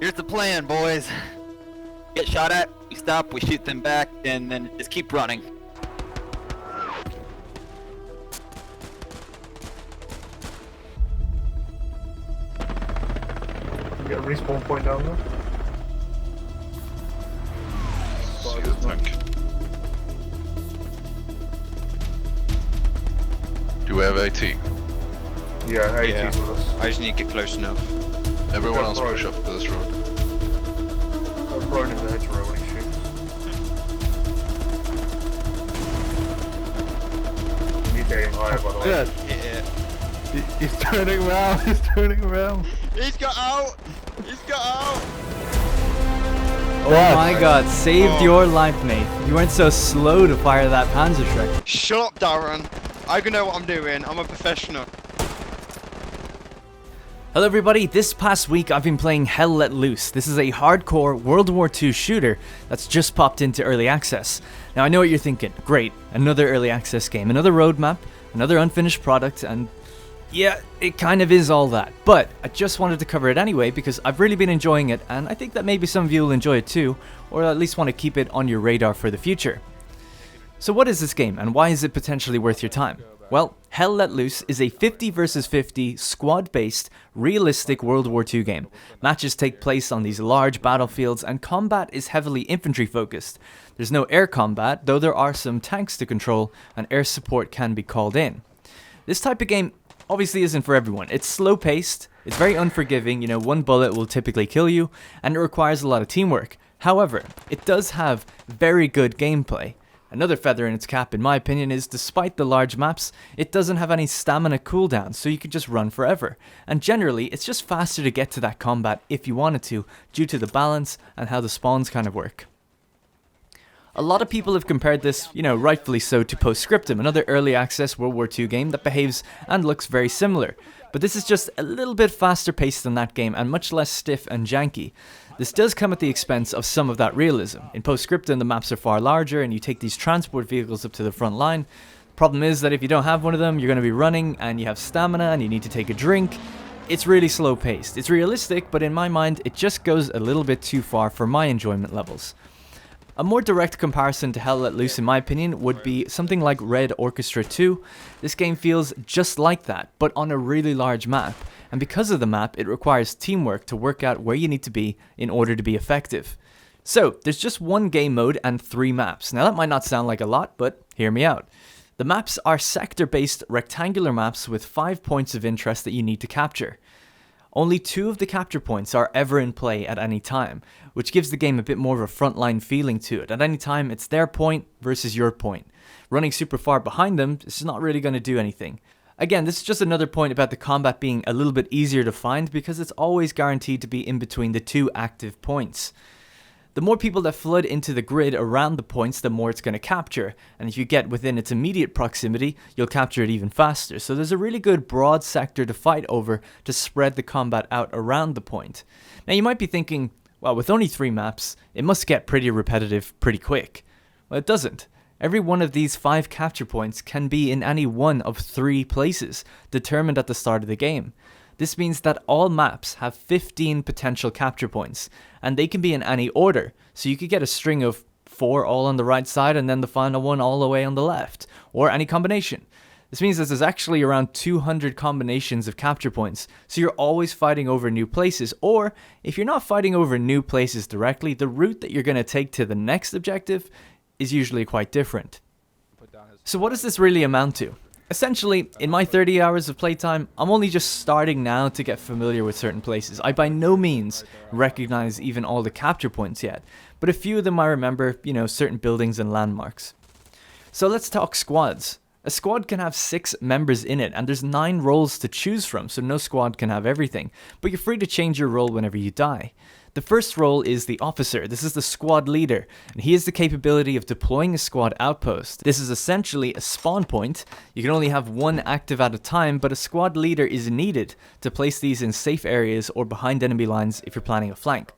Here's the plan, boys. Get shot at, we stop, we shoot them back, and then just keep running. You get a respawn point down there. See the tank. Do we have AT? Yeah, 80's Yeah. with us. I just need to get close enough. Everyone Go else for it. push up to this road. I'm thrown in the hedgerow when he shoots. You need to aim higher, by the way. Good. Yeah. He's turning around. He's turning around. He's got out! He's got out! What? Oh my god, saved Oh. your life, mate. You weren't so slow to fire that Panzerschreck. Shut up, Darren. I can know what I'm doing. I'm a professional. Hello everybody, this past week I've been playing Hell Let Loose. This is a hardcore World War II shooter that's just popped into early access. Now I know what you're thinking, great, another early access game, another roadmap, another unfinished product, and yeah, it kind of is all that. But I just wanted to cover it anyway because I've really been enjoying it, and I think that maybe some of you will enjoy it too, or at least want to keep it on your radar for the future. So what is this game, and why is it potentially worth your time? Well, Hell Let Loose is a 50 vs 50 squad-based, realistic World War II game. Matches take place on these large battlefields and combat is heavily infantry focused. There's no air combat, though there are some tanks to control and air support can be called in. This type of game obviously isn't for everyone. It's slow-paced, it's very unforgiving, one bullet will typically kill you, and it requires a lot of teamwork. However, it does have very good gameplay. Another feather in its cap, in my opinion, is despite the large maps, it doesn't have any stamina cooldowns, so you could just run forever. And generally, it's just faster to get to that combat if you wanted to, due to the balance and how the spawns kind of work. A lot of people have compared this, rightfully so, to Post Scriptum, another early access World War II game that behaves and looks very similar. But this is just a little bit faster paced than that game and much less stiff and janky. This does come at the expense of some of that realism. In Post Scriptum, the maps are far larger and you take these transport vehicles up to the front line. Problem is that if you don't have one of them, you're going to be running and you have stamina and you need to take a drink. It's really slow paced. It's realistic, but in my mind, it just goes a little bit too far for my enjoyment levels. A more direct comparison to Hell Let Loose, in my opinion, would be something like Red Orchestra 2. This game feels just like that, but on a really large map. And because of the map, it requires teamwork to work out where you need to be in order to be effective. So, there's just one game mode and 3 maps. Now that might not sound like a lot, but hear me out. The maps are sector-based rectangular maps with 5 points of interest that you need to capture. Only 2 of the capture points are ever in play at any time, which gives the game a bit more of a frontline feeling to it. At any time, it's their point versus your point. Running super far behind them is not really going to do anything. Again, this is just another point about the combat being a little bit easier to find because it's always guaranteed to be in between the 2 active points. The more people that flood into the grid around the points, the more it's going to capture, and if you get within its immediate proximity, you'll capture it even faster. So there's a really good broad sector to fight over to spread the combat out around the point. Now you might be thinking, well, with only 3 maps, it must get pretty repetitive pretty quick. Well, it doesn't. Every one of these 5 capture points can be in any one of 3 places, determined at the start of the game. This means that all maps have 15 potential capture points, and they can be in any order, so you could get a string of 4 all on the right side and then the final one all the way on the left, or any combination. This means that there's actually around 200 combinations of capture points, so you're always fighting over new places, or if you're not fighting over new places directly, the route that you're going to take to the next objective is usually quite different. So what does this really amount to? Essentially, in my 30 hours of playtime, I'm only just starting now to get familiar with certain places. I by no means recognize even all the capture points yet, but a few of them I remember, certain buildings and landmarks. So let's talk squads. A squad can have 6 members in it, and there's 9 roles to choose from, so no squad can have everything, but you're free to change your role whenever you die. The first role is the officer. This is the squad leader, and he has the capability of deploying a squad outpost. This is essentially a spawn point. You can only have 1 active at a time, but a squad leader is needed to place these in safe areas or behind enemy lines if you're planning a flank.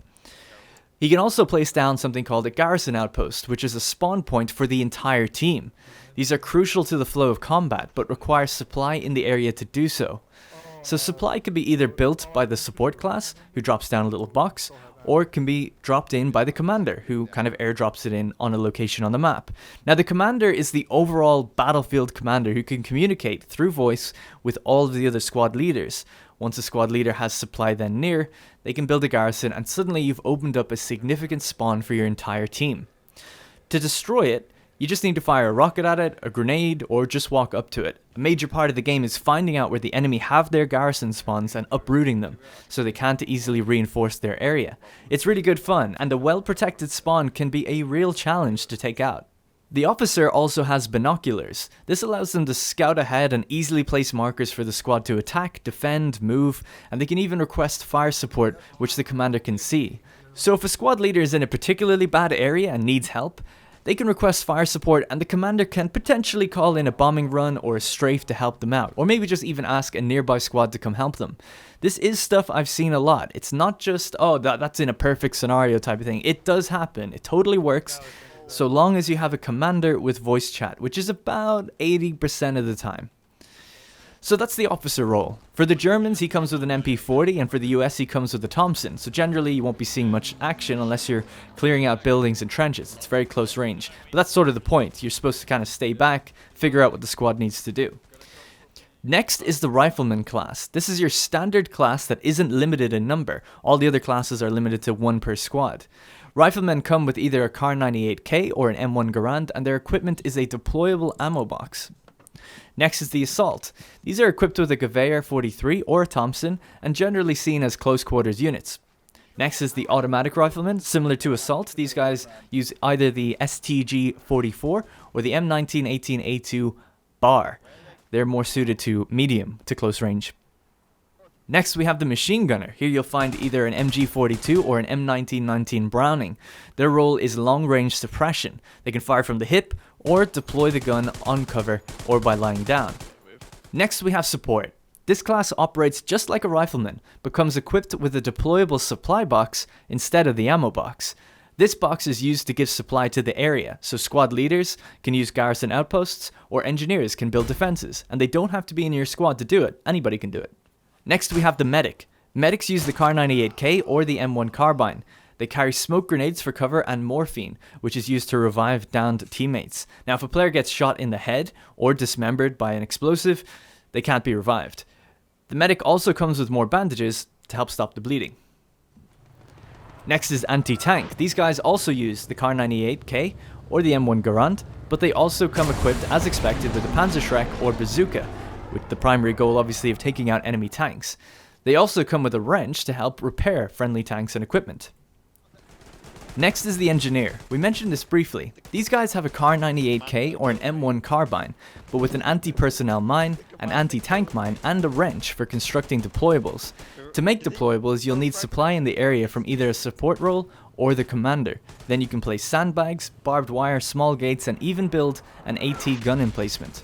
He can also place down something called a garrison outpost, which is a spawn point for the entire team. These are crucial to the flow of combat, but require supply in the area to do so. So supply can be either built by the support class, who drops down a little box, or it can be dropped in by the commander, who kind of airdrops it in on a location on the map. Now the commander is the overall battlefield commander who can communicate through voice with all of the other squad leaders. Once a squad leader has supply then near, they can build a garrison and suddenly you've opened up a significant spawn for your entire team. To destroy it, you just need to fire a rocket at it, a grenade, or just walk up to it. A major part of the game is finding out where the enemy have their garrison spawns and uprooting them, so they can't easily reinforce their area. It's really good fun, and a well-protected spawn can be a real challenge to take out. The officer also has binoculars. This allows them to scout ahead and easily place markers for the squad to attack, defend, move, and they can even request fire support, which the commander can see. So if a squad leader is in a particularly bad area and needs help, they can request fire support and the commander can potentially call in a bombing run or a strafe to help them out, or maybe just even ask a nearby squad to come help them. This is stuff I've seen a lot. It's not just, oh, that's in a perfect scenario type of thing. It does happen. It totally works, so long as you have a commander with voice chat, which is about 80% of the time. So that's the officer role. For the Germans, he comes with an MP40, and for the US, he comes with a Thompson. So generally, you won't be seeing much action unless you're clearing out buildings and trenches. It's very close range. But that's sort of the point. You're supposed to kind of stay back, figure out what the squad needs to do. Next is the Rifleman class. This is your standard class that isn't limited in number. All the other classes are limited to 1 per squad. Riflemen come with either a Kar 98K or an M1 Garand, and their equipment is a deployable ammo box. Next is the Assault. These are equipped with a Gewehr 43 or a Thompson and generally seen as close quarters units. Next is the Automatic Rifleman. Similar to Assault, these guys use either the STG 44 or the M1918A2 bar. They're more suited to medium to close range. Next we have the Machine Gunner. Here you'll find either an MG42 or an M1919 Browning. Their role is long range suppression. They can fire from the hip or deploy the gun on cover or by lying down. Next we have Support. This class operates just like a Rifleman, but comes equipped with a deployable supply box instead of the ammo box. This box is used to give supply to the area, so squad leaders can use garrison outposts or engineers can build defenses, and they don't have to be in your squad to do it. Anybody can do it. Next we have the Medic. Medics use the Kar 98K or the M1 Carbine. They carry smoke grenades for cover and morphine, which is used to revive downed teammates. Now if a player gets shot in the head or dismembered by an explosive, they can't be revived. The Medic also comes with more bandages to help stop the bleeding. Next is Anti-Tank. These guys also use the Kar 98K or the M1 Garand, but they also come equipped as expected with a Panzerschreck or bazooka, with the primary goal obviously of taking out enemy tanks. They also come with a wrench to help repair friendly tanks and equipment. Next is the Engineer. We mentioned this briefly. These guys have a Kar 98K or an M1 Carbine, but with an anti-personnel mine, an anti-tank mine, and a wrench for constructing deployables. To make deployables, you'll need supply in the area from either a support role or the commander. Then you can place sandbags, barbed wire, small gates, and even build an AT gun emplacement.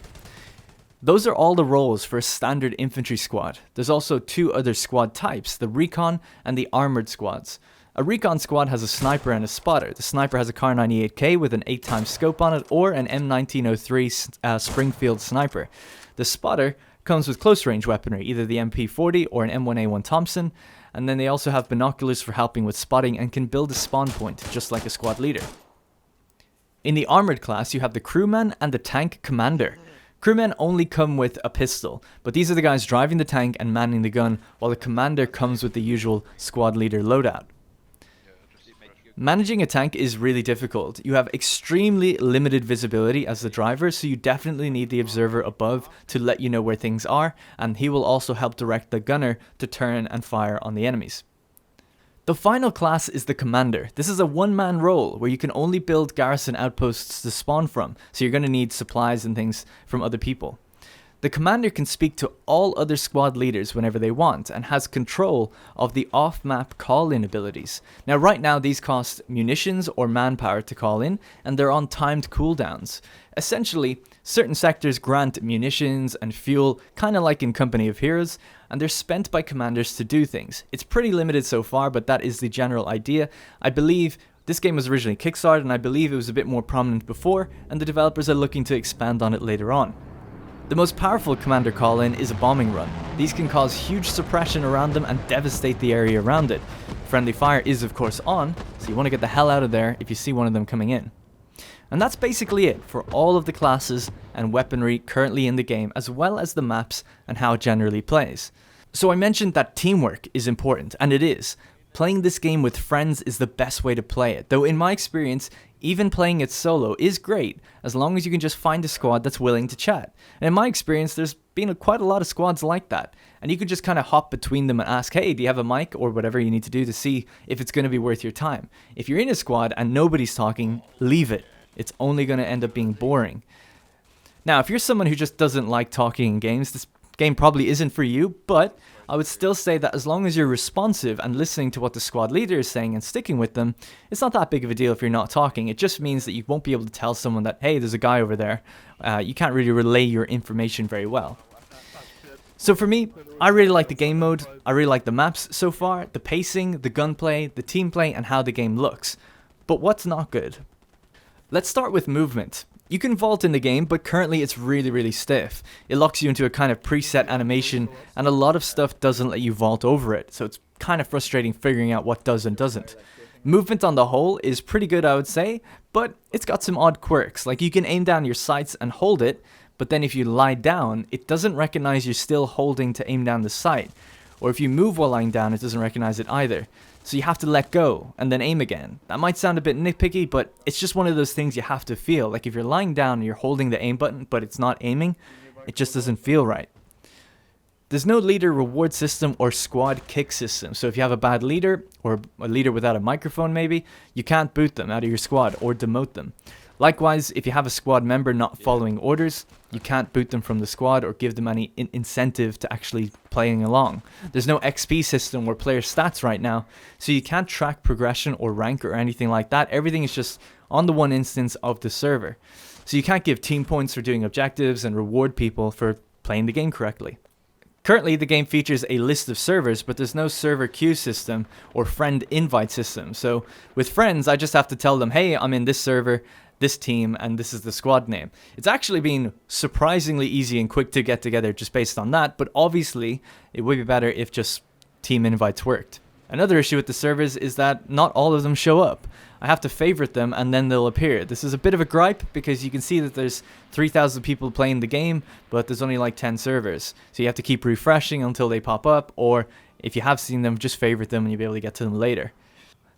Those are all the roles for a standard infantry squad. There's also 2 other squad types, the Recon and the Armored squads. A Recon squad has a sniper and a spotter. The sniper has a Kar 98K with an 8x scope on it or an M1903 Springfield sniper. The spotter comes with close range weaponry, either the MP40 or an M1A1 Thompson, and then they also have binoculars for helping with spotting and can build a spawn point, just like a squad leader. In the Armored class, you have the Crewman and the Tank Commander. Crewmen only come with a pistol, but these are the guys driving the tank and manning the gun, while the commander comes with the usual squad leader loadout. Managing a tank is really difficult. You have extremely limited visibility as the driver, so you definitely need the observer above to let you know where things are, and he will also help direct the gunner to turn and fire on the enemies. The final class is the Commander. This is a one-man role where you can only build garrison outposts to spawn from, so you're going to need supplies and things from other people. The Commander can speak to all other squad leaders whenever they want and has control of the off-map call-in abilities. Now right now these cost munitions or manpower to call in, and they're on timed cooldowns. Essentially, certain sectors grant munitions and fuel, kind of like in Company of Heroes, and they're spent by commanders to do things. It's pretty limited so far, but that is the general idea. I believe this game was originally Kickstarted, and I believe it was a bit more prominent before, and the developers are looking to expand on it later on. The most powerful commander call-in is a bombing run. These can cause huge suppression around them and devastate the area around it. Friendly fire is of course on, so you want to get the hell out of there if you see one of them coming in. And that's basically it for all of the classes and weaponry currently in the game, as well as the maps and how it generally plays. So I mentioned that teamwork is important, and it is. Playing this game with friends is the best way to play it, though in my experience, even playing it solo is great, as long as you can just find a squad that's willing to chat. And in my experience, there's been quite a lot of squads like that, and you can just kind of hop between them and ask, hey, do you have a mic, or whatever you need to do to see if it's going to be worth your time. If you're in a squad and nobody's talking, leave it. It's only going to end up being boring. Now, if you're someone who just doesn't like talking in games, this game probably isn't for you, but I would still say that as long as you're responsive and listening to what the squad leader is saying and sticking with them, it's not that big of a deal if you're not talking. It just means that you won't be able to tell someone that, hey, there's a guy over there. You can't really relay your information very well. So for me, I really like the game mode, I really like the maps so far, the pacing, the gunplay, the team play, and how the game looks. But what's not good? Let's start with movement. You can vault in the game, but currently it's really stiff. It locks you into a kind of preset animation, and a lot of stuff doesn't let you vault over it, so it's kind of frustrating figuring out what does and doesn't. Movement on the whole is pretty good, I would say, but it's got some odd quirks, like you can aim down your sights and hold it, but then if you lie down, it doesn't recognize you're still holding to aim down the sight, or if you move while lying down, it doesn't recognize it either. So you have to let go and then aim again. That might sound a bit nitpicky, but it's just one of those things you have to feel. Like if you're lying down and you're holding the aim button, but it's not aiming, it just doesn't feel right. There's no leader reward system or squad kick system. So if you have a bad leader, or a leader without a microphone maybe, you can't boot them out of your squad or demote them. Likewise, if you have a squad member not following orders, you can't boot them from the squad or give them any incentive to actually playing along. There's no XP system or player stats right now, so you can't track progression or rank or anything like that. Everything is just on the one instance of the server. So you can't give team points for doing objectives and reward people for playing the game correctly. Currently, the game features a list of servers, but there's no server queue system or friend invite system. So with friends, I just have to tell them, hey, I'm in this server, this team, and this is the squad name. It's actually been surprisingly easy and quick to get together just based on that, but obviously it would be better if just team invites worked. Another issue with the servers is that not all of them show up. I have to favorite them and then they'll appear. This is a bit of a gripe because you can see that there's 3,000 people playing the game, but there's only like 10 servers. So you have to keep refreshing until they pop up, or if you have seen them, just favorite them and you'll be able to get to them later.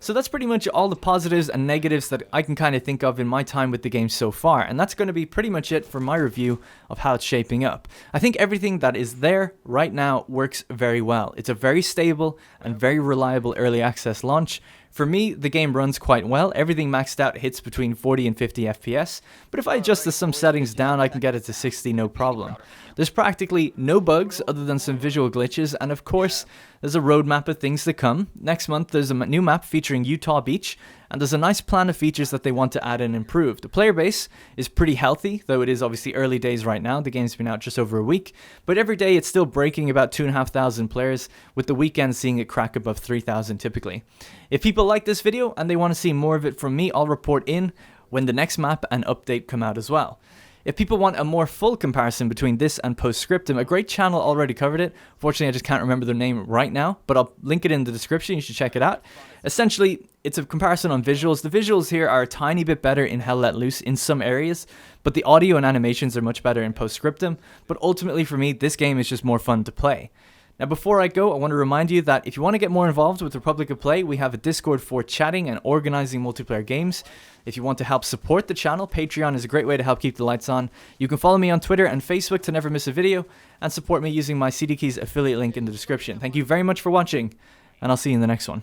So that's pretty much all the positives and negatives that I can kind of think of in my time with the game so far, and that's going to be pretty much it for my review of how it's shaping up. I think everything that is there right now works very well. It's a very stable and very reliable early access launch. For me, the game runs quite well. Everything maxed out hits between 40 and 50 FPS, but if I adjust some settings down, I can get it to 60 no problem. There's practically no bugs other than some visual glitches, and of course, there's a roadmap of things to come. Next month, there's a new map featuring Utah Beach, and there's a nice plan of features that they want to add and improve. The player base is pretty healthy, though it is obviously early days right now. The game's been out just over a week, but every day it's still breaking about 2,500 players, with the weekend seeing it crack above 3,000 typically. If people like this video and they want to see more of it from me, I'll report in when the next map and update come out as well. If people want a more full comparison between this and Post Scriptum, a great channel already covered it. Fortunately, I just can't remember their name right now, but I'll link it in the description. You should check it out. Essentially, it's a comparison on visuals. The visuals here are a tiny bit better in Hell Let Loose in some areas, but the audio and animations are much better in Post Scriptum. But ultimately, for me, this game is just more fun to play. Now, before I go, I want to remind you that if you want to get more involved with Republic of Play, we have a Discord for chatting and organizing multiplayer games. If you want to help support the channel, Patreon is a great way to help keep the lights on. You can follow me on Twitter and Facebook to never miss a video, and support me using my CD Keys affiliate link in the description. Thank you very much for watching, and I'll see you in the next one.